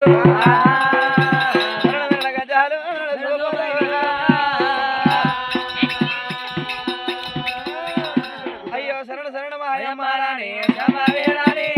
అయ్యో శరణ శరణ మాయమారాణి సమవేరాణి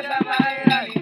సమవేరాణి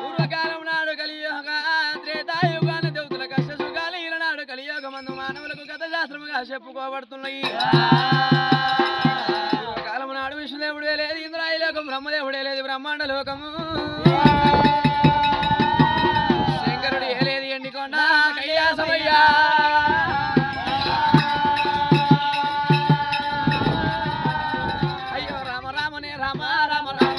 పూర్వకాలం నాడు కలియుగ త్రేతాయుగాన దేవతల కష్ట సుఖాలు ఈనాడు కలియుగ మందు మానవులకు కథ శాస్త్రముగా చెప్పుకోబడుతున్నాయి. పూర్వకాలం నాడు విష్ణుదేవుడే లేదు, ఇంద్రాయి లోకం బ్రహ్మదేవుడే లేదు, బ్రహ్మాండ లోకము శంకరుడు ఏలేదు, ఎండికొండ కైలాసమయ్యా. అయ్యో రామ రామనే రామ రామ రామ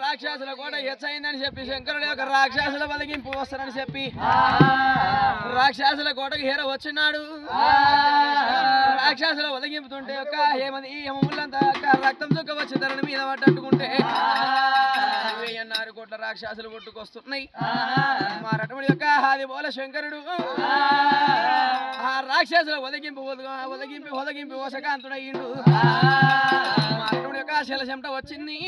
రాక్షసుల కోట హెచ్చయిందని చెప్పి శంకరుడు యొక్క రాక్షసుల బలిగింపు వస్తారని చెప్పి రాక్షసుల కోటకు హీర వచ్చినాడు. రాక్షసుల బలిగింపుతుంటే యొక్క ఏమది యమములంతా రక్తం చుక్క వచ్చి ధరని మీద పట్టట్టుకుంటే 1,000 కోట్ల రాక్షసులు కొట్టుకొస్తున్నాయి. మారటముడి యొక్క ఆది బోల శంకరుడు ఆ రాక్షసుల ఒదగింపి ఓసకాంతుడయ్యిండు. మారటముడి యొక్క శలశంట వచ్చింది.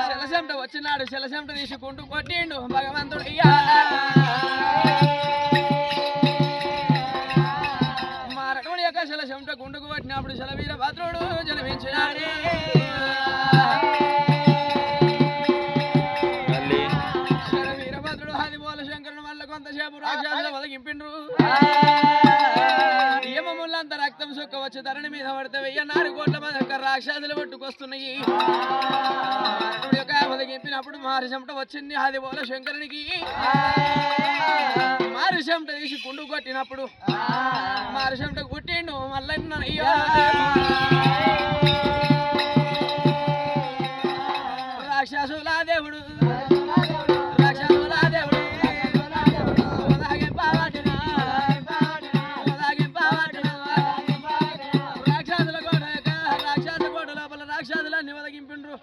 శలశంట వచ్చినాడు, శలశంట తీసుకుంటూ కొట్టిండు భగవంతుడయ్యా. మారటముడి యొక్క శలశంట గుండుకు పట్టినప్పుడు శలవీర భద్రుడు జన్మించినాడే. శరవీరభద్రుడు ఆది బోల శంకరుడు వల్ల కొంతసేపు రాక్షసుల ఒదగింపిండ్రు. ముళ్ళంత రక్తం సుక్క వచ్చి ధరణి మీద పడితే 1000 కోట్ల మంది యొక్క రాక్షసులు పట్టుకొస్తున్నాయి. యొక్క ఒదిగింపినప్పుడు మారి చెమట వచ్చింది. అది పోల శంకరునికి మారి చెమట తీసి కుండు కొట్టినప్పుడు మారి చెమట కొట్టిండు మల్లన్న. రాక్షసుల దేవుడు రాక్షసుల దేవుడు రాక్షసులన్నీ ఒదగింపిండ్రు.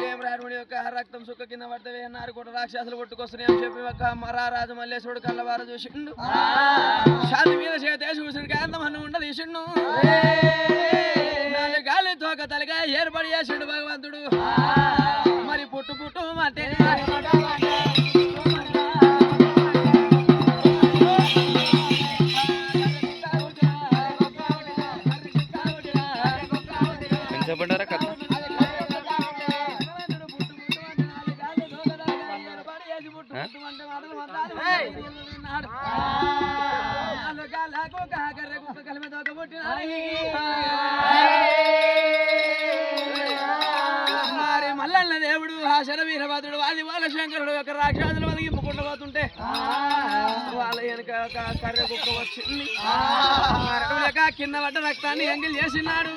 ఏం రాముడి యొక్క రక్తం సుక్క కింద పడితే 1000 కోట్ల రాక్షసులు కొట్టుకొస్తున్నాయి అని చెప్పి ఒక మరారాజు మల్లేశ్వరుడు కళ్ళవారు చూసిండు. షాది మీద చేతే చూసిన కాంతమన్ను ఉండ తీసిండు. 4 గాలి తోక తలగా ఏర్పడి చేసిండు భగవంతుడు. మరి పుట్టు పుట్టు అంటే చెప్పంటారా కథ మల్లన్న దేవుడు ఆ శరవీరభద్రుడు అది వాళ్ళ శంకరుడు యొక్క రాక్షసులు ఒదిగింపుకుంటూ పోతుంటే వాళ్ళ వెనక కర్ర కుక్క వచ్చింది. కింద పడ్డ రక్తాన్ని ఎంగిల్ చేసినాడు.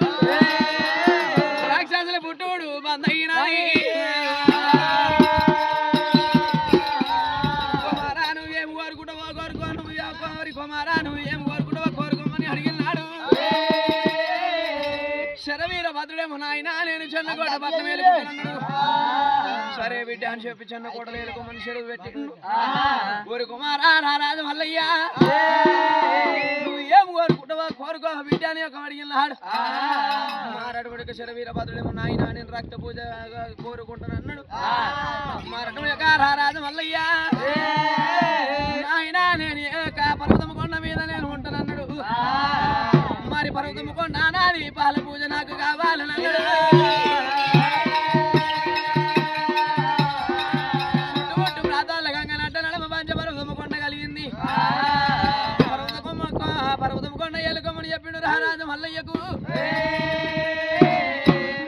రాక్షసుల పుట్టుడు బందగినాయి. కుమారా నువ్వు ఏం కోరుకుంటావో కోరుకో, నువ్వు కుమారా నువ్వు ఏం కోరుకుంటావో కోరుకోమని అడిగినాడు. శరవీరభద్రుడేమో నాయన నేను చెన్నకోట పట్నం ఏలుకుంటానన్నాడు. సరే బిడ్డ అని చెప్పి చెన్నకోటలు ఏలుకోమని చెరువు పెట్టిండు. ఊరి కుమారా రారాజు మల్లయ్య నువ్వు ఏం కోరుకుంటావో కోరుకో బిడ్డ అని ఒక అడిగినాడు. మారడుగుడికి శరవీరభద్రుడేమో నాయన నేను రక్త పూజ కోరుకుంటాను అన్నాడు. మారడు యొక్క రారాజు మల్లయ్య నాయన నేను పర్వతం కొండ మీద నేను ఉంటానన్నాడు. మరి పర్వతం కొండ నాది పాల పూజ నాకు కావాలన్నాడు. చుట్టుముట్టు ప్రాంతాల గంగనట్ట నడమ పంచపర్వతం కొండ కలిగింది. పర్వతం కొండ ఏలుకోమని చెప్పిండు రారాజు మల్లయ్యకు.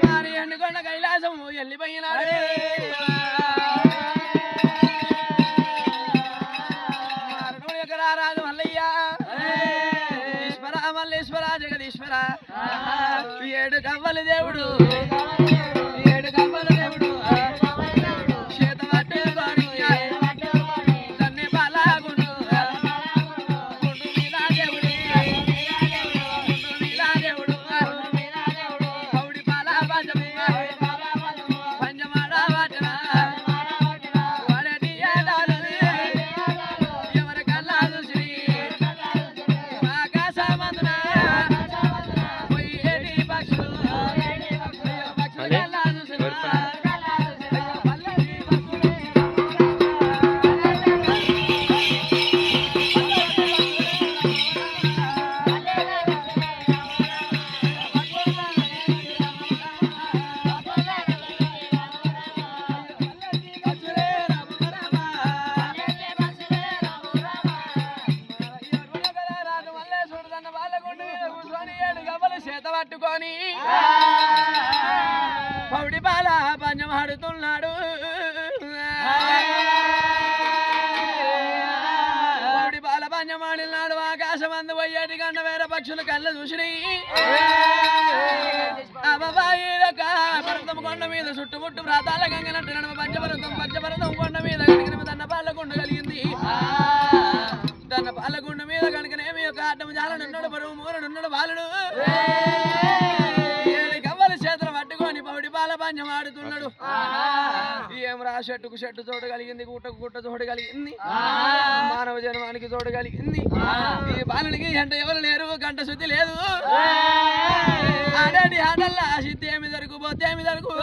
మరి ఎండుకొండ కైలాసం వెళ్ళిపోయినాడు. రారాజు మల్లయ్య ఈశ్వర మల్లేశ్వర జగదీశ్వర 7 కవ్వల దేవుడు 7 కవ్వల దేవుడు చేత పట్టుకొని దన్ని పాలగుండు గుండు మీద దేవుడు గుండు మీద దేవుడు కౌడి పాల పంచము పంచమాడ వాటన వాడటి ఏడాలు ఎవరి కల్లా చూసి ఆకాశమందున పోయేటి పక్షులు పక్షులు కల్లా చూసిన చేత పట్టుకొని పౌడి పాల పంచం ఆడుతున్నాడు. పౌడి పాల పంచం ఆడినాడు. ఆకాశమందు పోయేటి గంట వేరే పక్షులు కళ్ళ చూసినాయి. అబ్బాయి పర్వతం కొండ మీద చుట్టుముట్టు ప్రాతాల గంగనట్టు నడమ పంచపర్వతం కొండ మీద కనుక దన్న పాలగుండ కలిగింది. దన్న పాలగుండ మీద కనుకనేమి ఒక అడ్డం జాలనున్నాడు బరువు మూరడున్నాడు బాలుడు. 7 కవ్వల చేతులు పట్టుకొని పౌడి పాల పంచం ఆడుతున్నాడు. ఏం రా చెట్టుకు చెట్టు చోటు కలిగింది, గుట్టకు గుట్ట చోటు కలిగింది, మానవ జన్మానికి చోటు కలిగింది. ఈ బాలునికి ఎంట ఎవరు లేరు, గంట శుద్ధి లేదు. ఆడేటి ఆటల్లా సిద్ధి ఏమి జరుగు పోతే ఏమి జరుగు.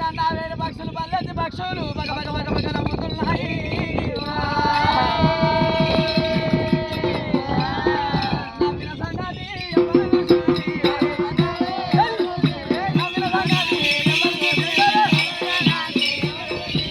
గంట 7 పక్షులు పల్లెత్తి పక్షులు బగ బగ బగ బగ నవ్వుతున్నాయి. నవ్విన సంగతి ఎవరు చూసి నవ్విన సంగతి ఎవరు చూసి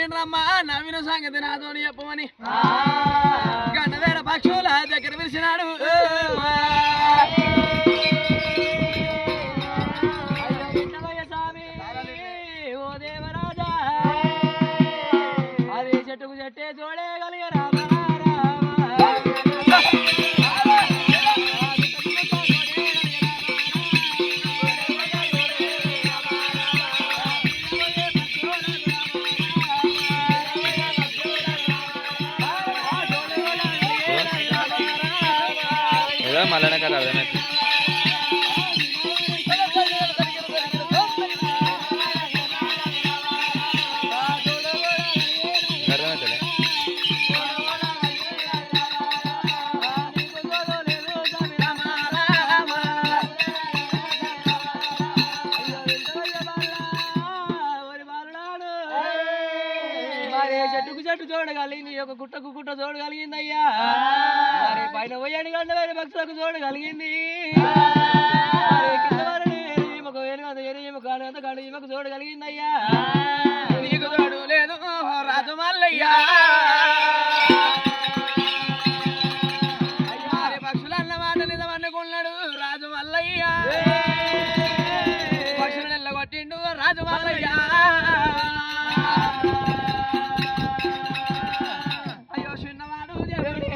నవ్వినరమ్మా నవ్విన సంగతి నాతోని చెప్పమని గన్నవేర పక్షుల దగ్గర పిలిచినాడు ఓ దేవరాజా అది చెట్టుకు చెట్టే చూడగలిగే రామ ఏదో మళ్ళీ కదా అర్థమైంది అర్థమవుతుంది చెట్టుకు చెట్టు చూడగలిగింది ఒక గుట్టకు గుట్ట చూడగలిగిందయ్యా మరి పైన పోయాడు కంటే వేరే భక్తులకు చూడగలిగింది ఈమెకు చూడగలిగిందయ్యా నీకు తోడు లేదు రాజు మల్లయ్యా పక్షులన్న మాట నిజమనుకున్నాడు రాజు మల్లయ్యా పక్షులు ఎల్లగొట్టిండు రాజు మల్లయ్యా అయ్యో చిన్నవాడు దేవుడే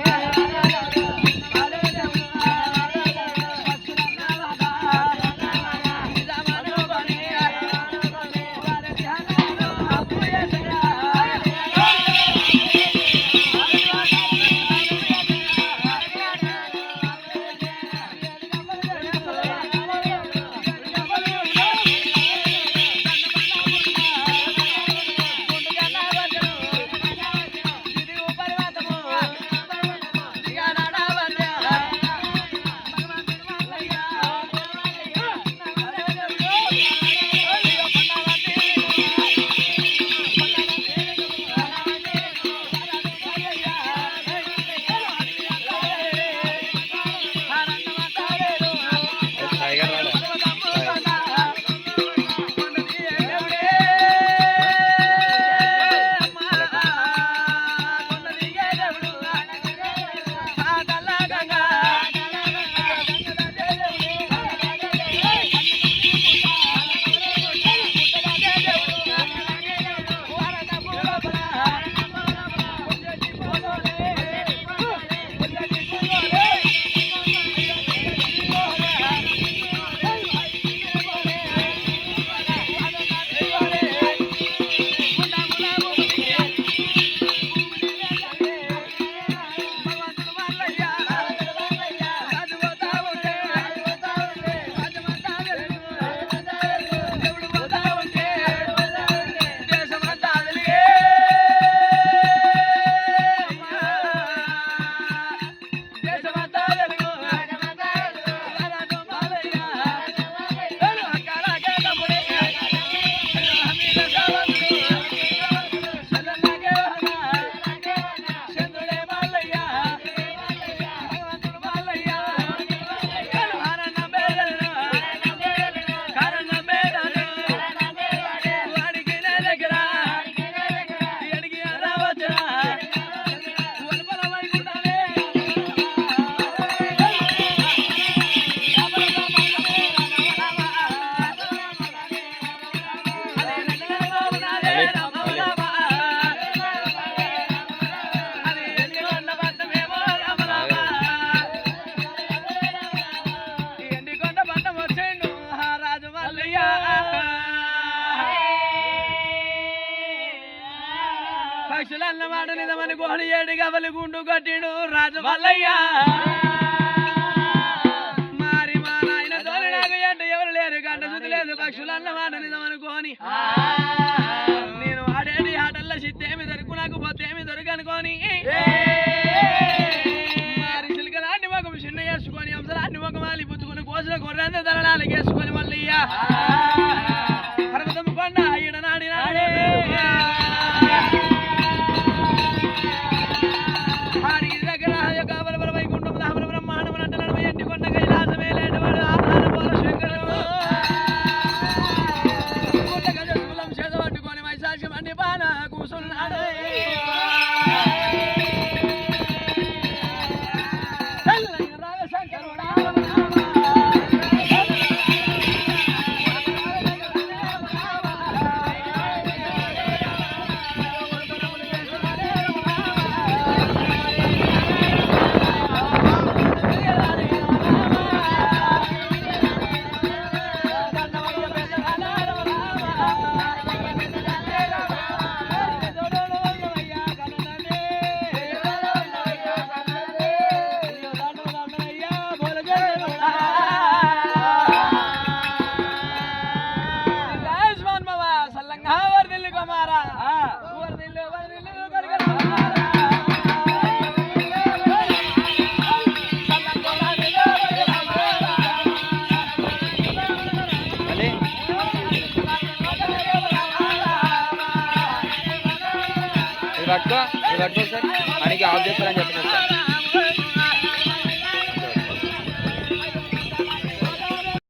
పక్షులన్నమాట నిజమని కోడి ఏడు గవలి గుండు కట్టిడు రాజు మల్లయ్య మరి మా నాయన తోలి నాకు ఎంట ఎవరు లేరు గంట శుద్ధి లేదు పక్షులన్నమాట నిజమనుకోని నేను ఆడేటి ఆటల్లో చిత్తేమి దొరుకు నాకు పొత్తేమి దొరుకు అనుకోని మరి చిలుకలాంటి మొగం చిన్న వేసుకొని అంశలాంటి మొగం ఆలి పుచ్చుకొని కోసిన కొర్రెంత ధరలాలకి వేసుకొని మల్లయ్య పర్వతం కొండ ఈడనాడి నాడే కూసున్నా ఇది పట్టుకో ఒకసారి మనకి ఆఫ్ చేస్తారని చెప్పేసి